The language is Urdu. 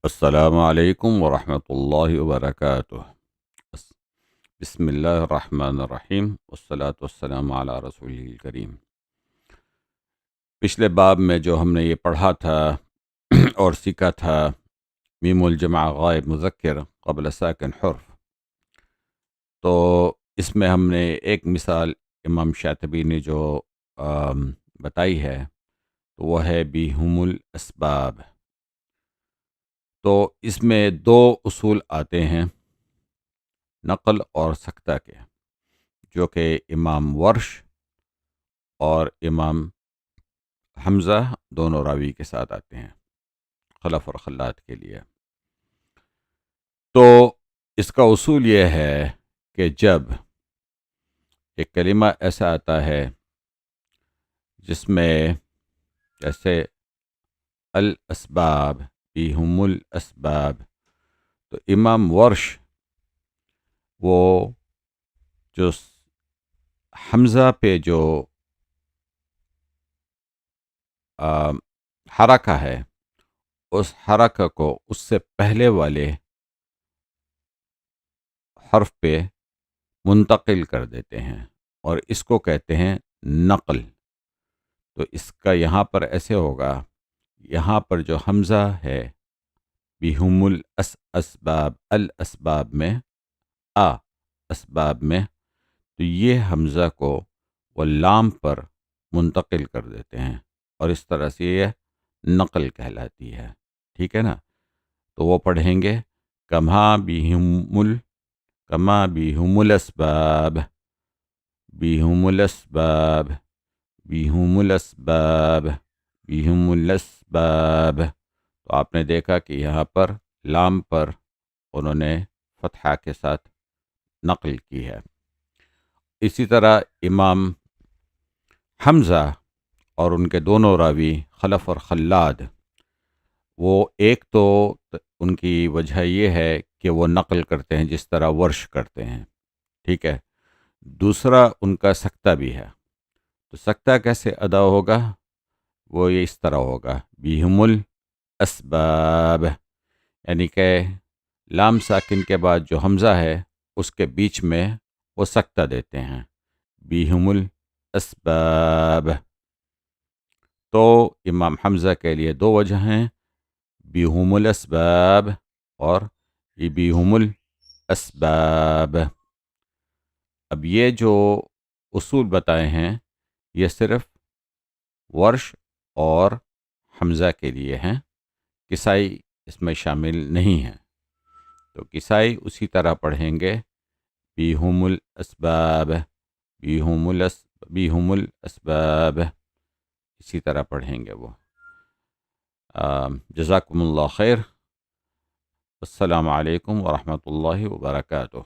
السلام علیکم ورحمۃ اللہ وبرکاتہ۔ بس- بسم اللہ الرحمن الرحیم والصلاة والسلام علی رسول الکریم۔ پچھلے باب میں جو ہم نے یہ پڑھا تھا اور سیکھا تھا، میم الجمع غائب مذکر قبل ساکن حرف، تو اس میں ہم نے ایک مثال امام شاطبی نے جو بتائی ہے، تو وہ ہے بیہم الاسباب۔ تو اس میں دو اصول آتے ہیں نقل اور سکتہ کے، جو کہ امام ورش اور امام حمزہ دونوں راوی کے ساتھ آتے ہیں، خلف اور خلاد کے لیے۔ تو اس کا اصول یہ ہے کہ جب ایک کلمہ ایسا آتا ہے جس میں جیسے الاسباب، بیہم الاسباب، تو امام ورش وہ جو حمزہ پہ جو حرکہ ہے، اس حرکہ کو اس سے پہلے والے حرف پہ منتقل کر دیتے ہیں، اور اس کو کہتے ہیں نقل۔ تو اس کا یہاں پر ایسے ہوگا، یہاں پر جو حمزہ ہے بیہم الاسباب، الاسباب میں اسباب میں، تو یہ حمزہ کو وہ لام پر منتقل کر دیتے ہیں، اور اس طرح سے یہ نقل کہلاتی ہے۔ ٹھیک ہے نا؟ تو وہ پڑھیں گے کما بیہم الاسباب، بیہم الاسباب، بیہم الاسباب، بیہم الاسباب۔ تو آپ نے دیکھا کہ یہاں پر لام پر انہوں نے فتحہ کے ساتھ نقل کی ہے۔ اسی طرح امام حمزہ اور ان کے دونوں راوی خلف اور خلاد، وہ ایک تو ان کی وجہ یہ ہے کہ وہ نقل کرتے ہیں جس طرح ورش کرتے ہیں، ٹھیک ہے۔ دوسرا ان کا سکتہ بھی ہے۔ تو سکتہ کیسے ادا ہوگا؟ وہ یہ اس طرح ہوگا، بیہم الاسباب، یعنی کہ لام ساکن کے بعد جو حمزہ ہے اس کے بیچ میں وہ سکتہ دیتے ہیں، بیہم الاسباب۔ تو امام حمزہ کے لیے دو وجہ ہیں، بیہم الاسباب اور بیہم الاسباب۔ اب یہ جو اصول بتائے ہیں یہ صرف ورش اور حمزہ کے لیے ہیں، کسائی اس میں شامل نہیں ہیں۔ تو کسائی اسی طرح پڑھیں گے، بیہم الاسباب، بیہم الاسباب، اسی طرح پڑھیں گے وہ۔ جزاکم اللہ خیر، السلام علیکم ورحمۃ اللہ وبرکاتہ۔